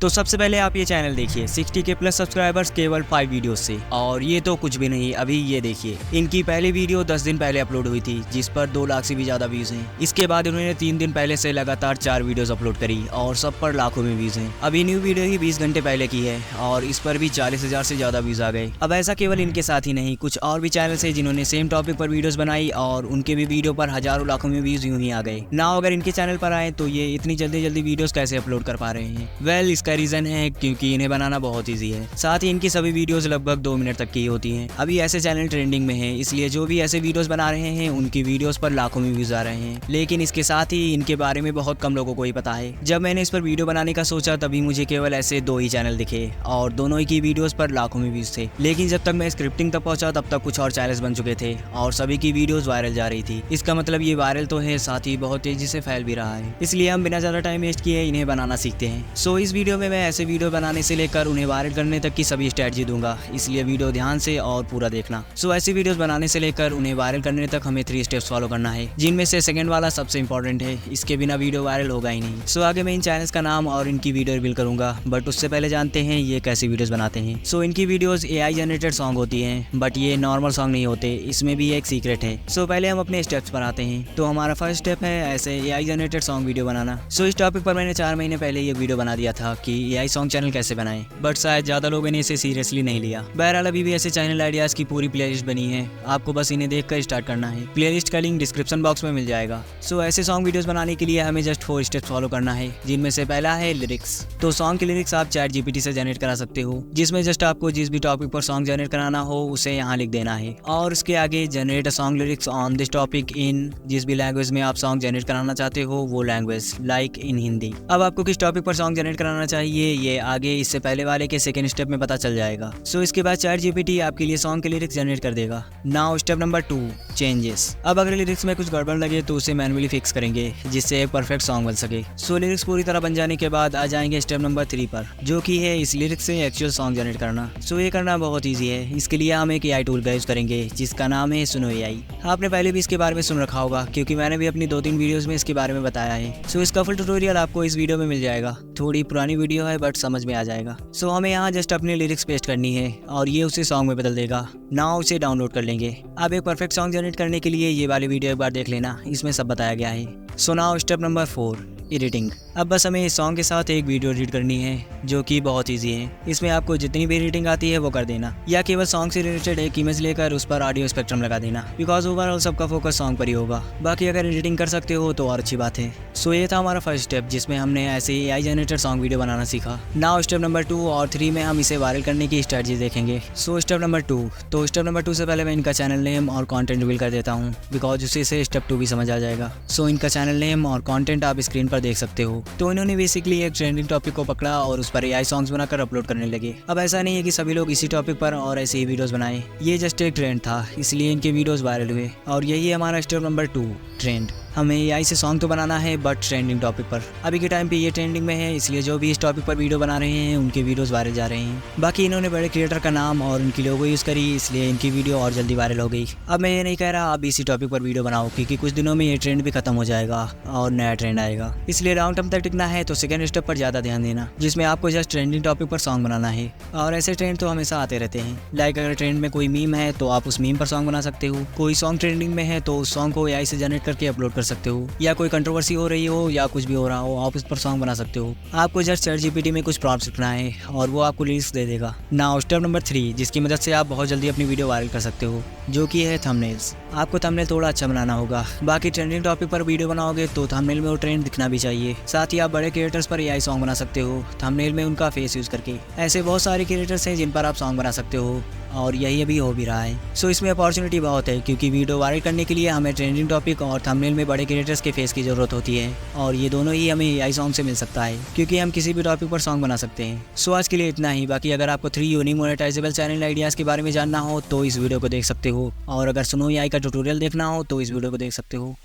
तो सबसे पहले आप ये चैनल देखिए 60K प्लस सब्सक्राइबर्स केवल 5 वीडियोस से। और ये तो कुछ भी नहीं, अभी ये देखिए इनकी पहली वीडियो 10 दिन पहले अपलोड हुई थी जिस पर 2 लाख से भी ज्यादा व्यूज हैं। इसके बाद उन्होंने 3 दिन पहले से लगातार 4 वीडियोस अपलोड करी और सब पर लाखों में व्यूज हैं। अभी न्यू वीडियो ही 20 घंटे पहले की है और इस पर भी 40,000 से ज्यादा व्यूज आ गए। अब ऐसा केवल इनके साथ ही नहीं, कुछ और भी चैनल है जिन्होंने सेम टॉपिक पर वीडियोस बनाई और उनके भी वीडियो पर हजारों लाखों में व्यूज यूं ही आ गए ना। अगर इनके चैनल पर आए तो ये इतनी जल्दी वीडियोस कैसे अपलोड कर पा रहे हैं? वेल, इसका रीजन है क्योंकि इन्हें बनाना बहुत ईजी है। साथ ही इनकी सभी वीडियोस लगभग 2 मिनट तक की होती हैं। अभी ऐसे चैनल ट्रेंडिंग में हैं, इसलिए जो भी ऐसे वीडियोस बना रहे हैं उनकी वीडियोस पर लाखों में व्यूज आ रहे हैं। लेकिन इसके साथ ही इनके बारे में बहुत कम लोगों को ही पता है। जब मैंने इस पर वीडियो बनाने का सोचा तभी मुझे केवल ऐसे 2 ही चैनल दिखे और दोनों ही की वीडियोस पर लाखों में व्यूज थे। लेकिन जब तक मैं स्क्रिप्टिंग तक पहुंचा तब तक कुछ और चैनल्स बन चुके थे और सभी की वीडियोस वायरल जा रही थी। इसका मतलब ये वायरल तो है, साथ ही बहुत तेजी से फैल भी रहा है। इसलिए हम बिना ज्यादा टाइम वेस्ट किए इन्हें बनाना सीखते हैं। सो इस वीडियो में मैं ऐसे वीडियो बनाने से लेकर उन्हें वायरल करने तक की सभी स्ट्रेटजी दूंगा, इसलिए वीडियो ध्यान से और पूरा देखना। सो ऐसी वीडियोस बनाने से लेकर उन्हें वायरल करने तक हमें 3 स्टेप्स फॉलो करना है, जिनमें से सेकंड वाला सबसे इंपॉर्टेंट है। इसके बिना वीडियो वायरल होगा ही नहीं। सो आगे मैं इन चैनल्स का नाम और इनकी वीडियो रिवील करूंगा, बट उससे पहले जानते हैं ये कैसी वीडियोस बनाते हैं। सो इनकी वीडियोस AI जनरेटेड सॉन्ग होती हैं, बट ये नॉर्मल सॉन्ग नहीं होते, इसमें भी एक सीक्रेट है। सो पहले हम अपने स्टेप्स पर आते हैं। तो हमारा फर्स्ट स्टेप है ऐसे AI जनरेटेड सॉन्ग वीडियो बनाना। सो इस टॉपिक पर मैंने 4 महीने पहले ये वीडियो बना दिया था कि AI सॉन्ग चैनल कैसे बनाएं, बट शायद ज्यादा लोगों ने इसे सीरियसली नहीं लिया। बहरहाल अभी भी ऐसे चैनल आइडियाज की पूरी प्लेलिस्ट बनी है, आपको बस इन्हें देखकर स्टार्ट करना है। प्लेलिस्ट का लिंक डिस्क्रिप्शन बॉक्स में मिल जाएगा। सो ऐसे सॉन्ग वीडियोस बनाने के लिए हमें जस्ट 4 स्टेप्स फॉलो करना है, जिनमें से पहला है लिरिक्स। तो सॉन्ग के लिरिक्स आप ChatGPT से जनरेट करा सकते हो, जिसमें जस्ट आपको जिस भी टॉपिक पर सॉन्ग जनरेट कराना हो उसे यहाँ लिख देना है और उसके आगे generate a song lyrics on this topic in, जिस भी लैंग्वेज में आप सॉन्ग जनरेट कराना चाहते हो वो लैंग्वेज, लाइक इन हिंदी। अब आपको किस टॉपिक पर सॉन्ग जनरेट कराना चाहिए ये आगे इससे पहले वाले के सेकंड स्टेप में पता चल जाएगा। सो इसके बाद ChatGPT आपके लिए सॉन्ग के लिरिक्स जनरेट कर देगा। Now step number 2, changes. अब अगर लिरिक्स में कुछ गड़बड़ लगे तो उसे मैन्युअली फिक्स करेंगे जिससे एक परफेक्ट सॉन्ग बन सके। सो लिरिक्स पूरी तरह बन जाने के बाद आ जाएंगे स्टेप नंबर 3 पर, जो कि है इस लिरिक्स से एक्चुअल सॉन्ग जनरेट करना। सो ये करना बहुत ईजी है। इसके लिए हम एक AI टूल का यूज करेंगे जिसका नाम है सुनो AI। आपने पहले भी इसके बारे में सुन रखा होगा क्योंकि मैंने भी अपनी 2-3 वीडियोस में इसके बारे में बताया है। सो इसका फुल ट्यूटोरियल आपको इस वीडियो में मिल जाएगा। थोड़ी पुरानी वीडियो है बट समझ में आ जाएगा। सो हमें यहाँ जस्ट अपनी लिरिक्स पेस्ट करनी है और ये उसे सॉन्ग में बदल देगा। नाउ उसे डाउनलोड कर लेंगे। अब एक परफेक्ट सॉन्ग जनरेट करने के लिए ये वाली वीडियो एक बार देख लेना, इसमें सब बताया गया है। So now step number 4, editing. अब बस हमें इस सॉन्ग के साथ एक वीडियो एडिट करनी है जो कि बहुत इजी है। इसमें आपको जितनी भी एडिटिंग आती है वो कर देना, या केवल सॉन्ग से रिलेटेड एक इमेज लेकर उस पर ऑडियो स्पेक्ट्रम लगा देना, बिकॉज ओवरऑल सबका फोकस सॉन्ग पर ही होगा। बाकी अगर एडिटिंग कर सकते हो तो और अच्छी बात है। सो ये था हमारा फर्स्ट स्टेप जिसमें हमने ऐसे AI जनरेटेड सॉन्ग वीडियो बनाना सीखा। नाउ स्टेप नंबर 2 और 3 में हम इसे वायरल करने की स्ट्रेटजी देखेंगे। So step number 2। तो स्टेप नंबर 2 से पहले मैं इनका चैनल नेम और कंटेंट रिवील कर देता हूँ, बिकॉज उसी से स्टेप 2 भी समझ आ जाएगा। सो इनका चैनल नेम और कंटेंट आप स्क्रीन पर देख सकते हो। तो इन्होंने बेसिकली एक ट्रेंडिंग टॉपिक को पकड़ा और उस पर AI सॉन्ग्स बनाकर अपलोड करने लगे। अब ऐसा नहीं है कि सभी लोग इसी टॉपिक पर और ऐसे ही वीडियोस बनाए, ये जस्ट एक ट्रेंड था इसलिए इनके वीडियोस वायरल हुए। और यही है हमारा स्टेप नंबर 2, ट्रेंड। हमें AI से सॉन्ग तो बनाना है बट ट्रेंडिंग टॉपिक पर। अभी के टाइम पे ये ट्रेंडिंग में है, इसलिए जो भी इस टॉपिक पर वीडियो बना रहे हैं उनके वीडियोस वायरल जा रहे हैं। बाकी इन्होंने बड़े क्रिएटर का नाम और उनकी लोगो यूज़ करी, इसलिए इनकी वीडियो और जल्दी वायरल हो गई। अब मैं ये नहीं कह रहा आप इसी टॉपिक पर वीडियो बनाओ, क्योंकि कुछ दिनों में ये ट्रेंड भी खत्म हो जाएगा और नया ट्रेंड आएगा। इसलिए लॉन्ग टर्म तक टिकना है तो सेकंड स्टेप पर ज़्यादा ध्यान देना, जिसमें आपको जस्ट ट्रेंडिंग टॉपिक पर सॉन्ग बनाना है। और ऐसे ट्रेंड तो हमेशा आते रहते हैं। लाइक अगर ट्रेंड में कोई मीम है तो आप उस मीम पर सॉन्ग बना सकते हो। कोई सॉन्ग ट्रेंडिंग में है तो उस सॉन्ग को AI से जनरेट करके अपलोड कर सकते हो, या कोई कंट्रोवर्सी हो रही हो या कुछ भी हो रहा हो आप उस पर सॉन्ग बना सकते हो। आपको जस्ट ChatGPT में कुछ प्रॉम्प्ट्स लिखना है और वो आपको लिरिक्स दे देगा। नाउ स्टेप नंबर 3, जिसकी मदद से आप बहुत जल्दी अपनी वीडियो वायरल कर सकते हो, जो कि है थंबनेल्स। आपको थंबनेल थोड़ा अच्छा बनाना होगा। बाकी ट्रेंडिंग टॉपिक पर वीडियो बनाओगे तो थंबनेल में वो ट्रेंड दिखना भी चाहिए। साथ ही आप बड़े क्रिएटर्स पर AI सॉन्ग बना सकते हो थंबनेल में उनका फेस यूज करके। ऐसे बहुत सारे क्रिएटर्स हैं जिन पर आप सॉन्ग बना सकते हो और यही अभी हो भी रहा है। सो इसमें अपॉर्चुनिटी बहुत है, क्योंकि वीडियो वायरल करने के लिए हमें ट्रेंडिंग टॉपिक और थंबनेल में बड़े क्रिएटर्स के फेस की ज़रूरत होती है, और ये दोनों ही हमें AI सॉन्ग से मिल सकता है, क्योंकि हम किसी भी टॉपिक पर सॉन्ग बना सकते हैं। सो आज के लिए इतना ही। बाकी अगर आपको 3 यूनिक मोनेटाइजेबल चैनल आइडियाज़ के बारे में जानना हो तो इस वीडियो को देख सकते हो, और अगर सुनो AI का ट्यूटोरियल देखना हो तो इस वीडियो को देख सकते हो।